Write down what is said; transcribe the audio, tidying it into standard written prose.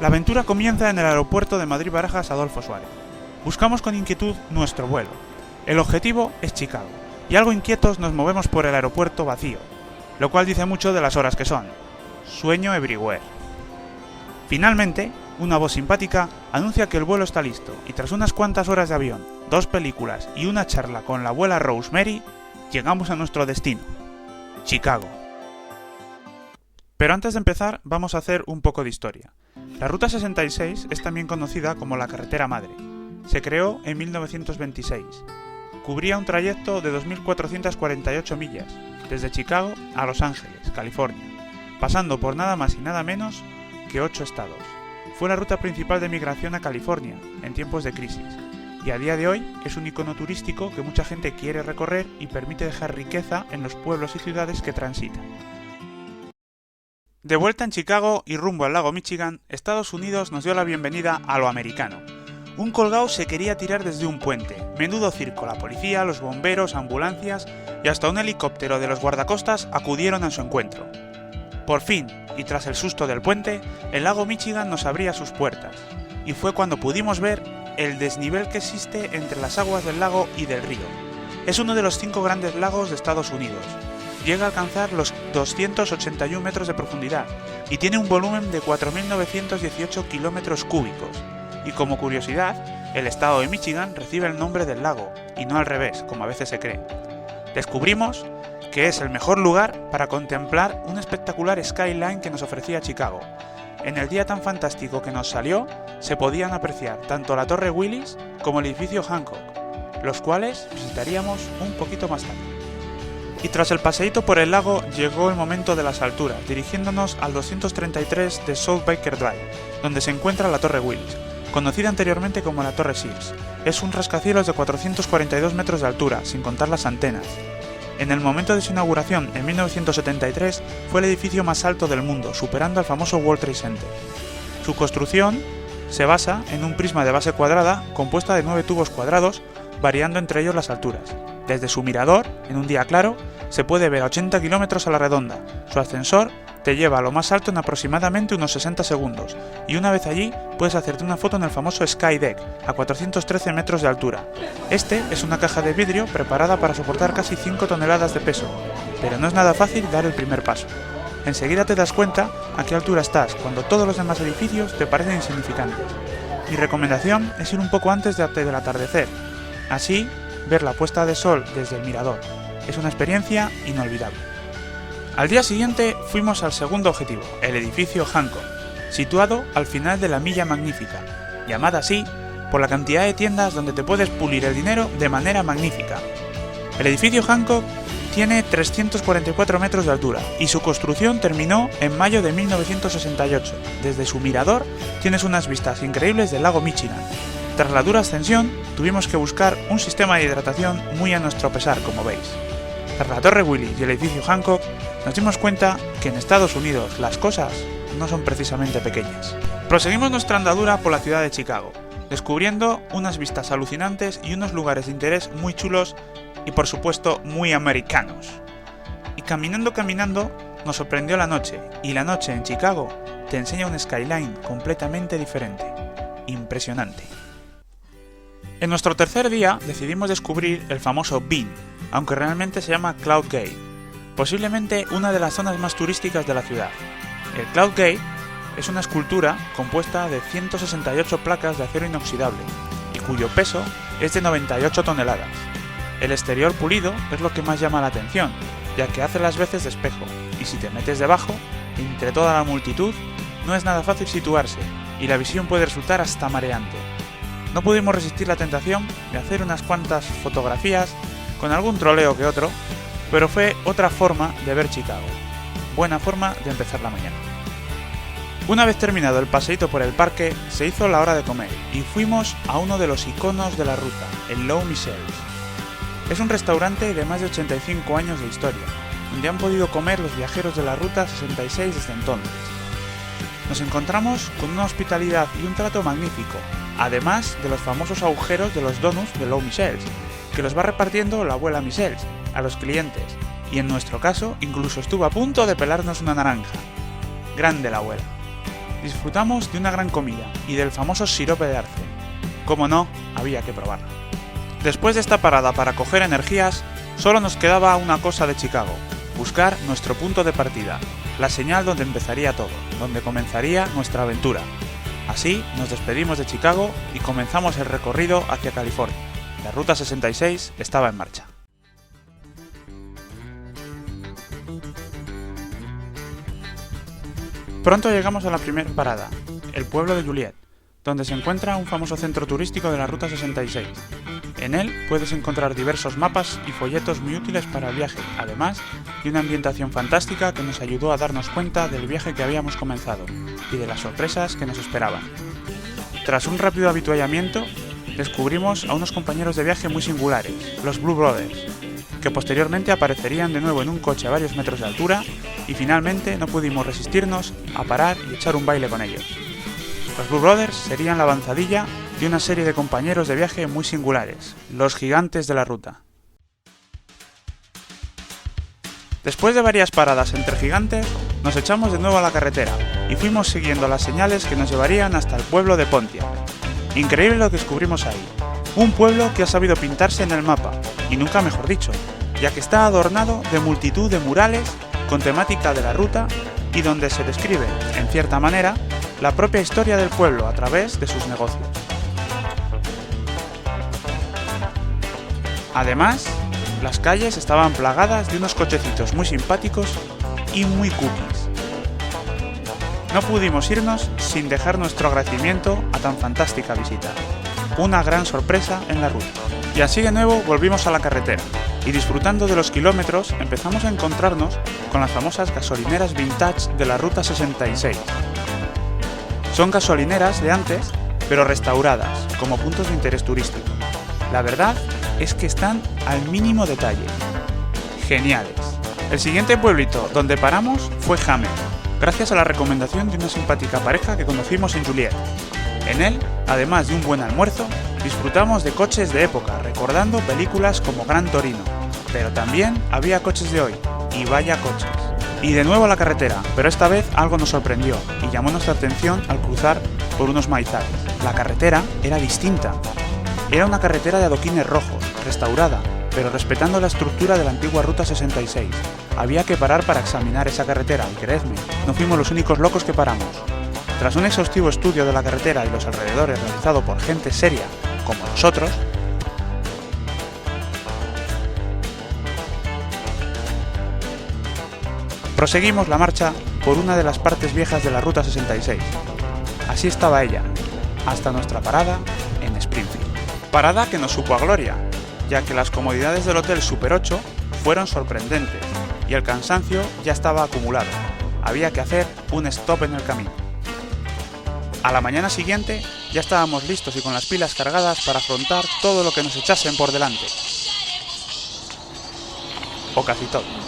La aventura comienza en el aeropuerto de Madrid-Barajas Adolfo Suárez. Buscamos con inquietud nuestro vuelo. El objetivo es Chicago, y algo inquietos nos movemos por el aeropuerto vacío, lo cual dice mucho de las horas que son. Sueño everywhere. Finalmente, una voz simpática anuncia que el vuelo está listo, y tras unas cuantas horas de avión, 2 películas y una charla con la abuela Rosemary, llegamos a nuestro destino, Chicago. Pero antes de empezar, vamos a hacer un poco de historia. La Ruta 66 es también conocida como la Carretera Madre. Se creó en 1926. Cubría un trayecto de 2.448 millas, desde Chicago a Los Ángeles, California, pasando por nada más y nada menos que 8 estados. Fue la ruta principal de migración a California en tiempos de crisis, y a día de hoy es un icono turístico que mucha gente quiere recorrer y permite dejar riqueza en los pueblos y ciudades que transitan. De vuelta en Chicago y rumbo al lago Michigan, Estados Unidos nos dio la bienvenida a lo americano. Un colgao se quería tirar desde un puente, menudo circo, la policía, los bomberos, ambulancias y hasta un helicóptero de los guardacostas acudieron a su encuentro. Por fin, y tras el susto del puente, el lago Michigan nos abría sus puertas, y fue cuando pudimos ver el desnivel que existe entre las aguas del lago y del río. Es uno de los 5 grandes lagos de Estados Unidos. Llega a alcanzar los 281 metros de profundidad y tiene un volumen de 4.918 kilómetros cúbicos. Y como curiosidad, el estado de Michigan recibe el nombre del lago, y no al revés, como a veces se cree. Descubrimos que es el mejor lugar para contemplar un espectacular skyline que nos ofrecía Chicago. En el día tan fantástico que nos salió, se podían apreciar tanto la Torre Willis como el edificio Hancock, los cuales visitaríamos un poquito más tarde. Y tras el paseíto por el lago llegó el momento de las alturas, dirigiéndonos al 233 de South Baker Drive, donde se encuentra la Torre Willis, conocida anteriormente como la Torre Sears. Es un rascacielos de 442 metros de altura, sin contar las antenas. En el momento de su inauguración, en 1973, fue el edificio más alto del mundo, superando al famoso World Trade Center. Su construcción se basa en un prisma de base cuadrada compuesta de 9 tubos cuadrados, variando entre ellos las alturas. Desde su mirador, en un día claro, se puede ver a 80 kilómetros a la redonda. Su ascensor te lleva a lo más alto en aproximadamente unos 60 segundos, y una vez allí puedes hacerte una foto en el famoso Sky Deck, a 413 metros de altura. Este es una caja de vidrio preparada para soportar casi 5 toneladas de peso, pero no es nada fácil dar el primer paso. Enseguida te das cuenta a qué altura estás, cuando todos los demás edificios te parecen insignificantes. Mi recomendación es ir un poco antes del atardecer, así ver la puesta de sol desde el mirador. Es una experiencia inolvidable. Al día siguiente fuimos al segundo objetivo, el edificio Hancock, situado al final de la Milla Magnífica, llamada así por la cantidad de tiendas donde te puedes pulir el dinero de manera magnífica. El edificio Hancock tiene 344 metros de altura y su construcción terminó en mayo de 1968. Desde su mirador tienes unas vistas increíbles del lago Michigan. Tras la dura ascensión, tuvimos que buscar un sistema de hidratación muy a nuestro pesar, como veis. Tras la Torre Willis y el edificio Hancock, nos dimos cuenta que en Estados Unidos las cosas no son precisamente pequeñas. Proseguimos nuestra andadura por la ciudad de Chicago, descubriendo unas vistas alucinantes y unos lugares de interés muy chulos y por supuesto muy americanos. Y caminando, nos sorprendió la noche, y la noche en Chicago te enseña un skyline completamente diferente. Impresionante. En nuestro tercer día decidimos descubrir el famoso Bean, aunque realmente se llama Cloud Gate, posiblemente una de las zonas más turísticas de la ciudad. El Cloud Gate es una escultura compuesta de 168 placas de acero inoxidable y cuyo peso es de 98 toneladas. El exterior pulido es lo que más llama la atención, ya que hace las veces de espejo, y si te metes debajo, entre toda la multitud, no es nada fácil situarse, y la visión puede resultar hasta mareante. No pudimos resistir la tentación de hacer unas cuantas fotografías con algún troleo que otro, pero fue otra forma de ver Chicago. Buena forma de empezar la mañana. Una vez terminado el paseíto por el parque, se hizo la hora de comer y fuimos a uno de los iconos de la ruta, el Low Michel's. Es un restaurante de más de 85 años de historia, donde han podido comer los viajeros de la Ruta 66 desde entonces. Nos encontramos con una hospitalidad y un trato magnífico, además de los famosos agujeros de los donuts de Low Michel's, que los va repartiendo la abuela Michel's a los clientes, y en nuestro caso incluso estuvo a punto de pelarnos una naranja. Grande la abuela. disfrutamos de una gran comida y del famoso sirope de arce. Como no, había que probarlo. Después de esta parada para coger energías, solo nos quedaba una cosa de Chicago: buscar nuestro punto de partida, la señal donde empezaría todo, donde comenzaría nuestra aventura. Así nos despedimos de Chicago y comenzamos el recorrido hacia California. La Ruta 66 estaba en marcha. Pronto llegamos a la primera parada, el pueblo de Juliet, donde se encuentra un famoso centro turístico de la Ruta 66. En él puedes encontrar diversos mapas y folletos muy útiles para el viaje, además de una ambientación fantástica que nos ayudó a darnos cuenta del viaje que habíamos comenzado y de las sorpresas que nos esperaban. Tras un rápido habituallamiento, descubrimos a unos compañeros de viaje muy singulares, los Blue Brothers, que posteriormente aparecerían de nuevo en un coche a varios metros de altura y finalmente no pudimos resistirnos a parar y echar un baile con ellos. Los Blue Brothers serían la avanzadilla de una serie de compañeros de viaje muy singulares, los gigantes de la ruta. Después de varias paradas entre gigantes, nos echamos de nuevo a la carretera y fuimos siguiendo las señales que nos llevarían hasta el pueblo de Pontiac. Increíble lo que descubrimos ahí. Un pueblo que ha sabido pintarse en el mapa, y nunca mejor dicho, ya que está adornado de multitud de murales con temática de la ruta y donde se describe, en cierta manera, la propia historia del pueblo a través de sus negocios. Además, las calles estaban plagadas de unos cochecitos muy simpáticos y muy cookies. No pudimos irnos sin dejar nuestro agradecimiento a tan fantástica visita. Una gran sorpresa en la ruta. Y así de nuevo volvimos a la carretera, y disfrutando de los kilómetros empezamos a encontrarnos con las famosas gasolineras vintage de la Ruta 66. Son gasolineras de antes, pero restauradas, como puntos de interés turístico. La verdad es que están al mínimo detalle. Geniales. El siguiente pueblito donde paramos fue Hammer, gracias a la recomendación de una simpática pareja que conocimos en Juliet. En él, además de un buen almuerzo, disfrutamos de coches de época, recordando películas como Gran Torino, pero también había coches de hoy, y vaya coches. Y de nuevo a la carretera, pero esta vez algo nos sorprendió y llamó nuestra atención al cruzar por unos maizales. La carretera era distinta. Era una carretera de adoquines rojos, restaurada, pero respetando la estructura de la antigua Ruta 66. Había que parar para examinar esa carretera, y creedme, no fuimos los únicos locos que paramos. Tras un exhaustivo estudio de la carretera y los alrededores realizado por gente seria, como nosotros, proseguimos la marcha por una de las partes viejas de la Ruta 66. Así estaba ella, hasta nuestra parada en Springfield. Parada que nos supo a gloria, ya que las comodidades del Hotel Super 8 fueron sorprendentes y el cansancio ya estaba acumulado. Había que hacer un stop en el camino. A la mañana siguiente ya estábamos listos y con las pilas cargadas para afrontar todo lo que nos echasen por delante. O casi todo.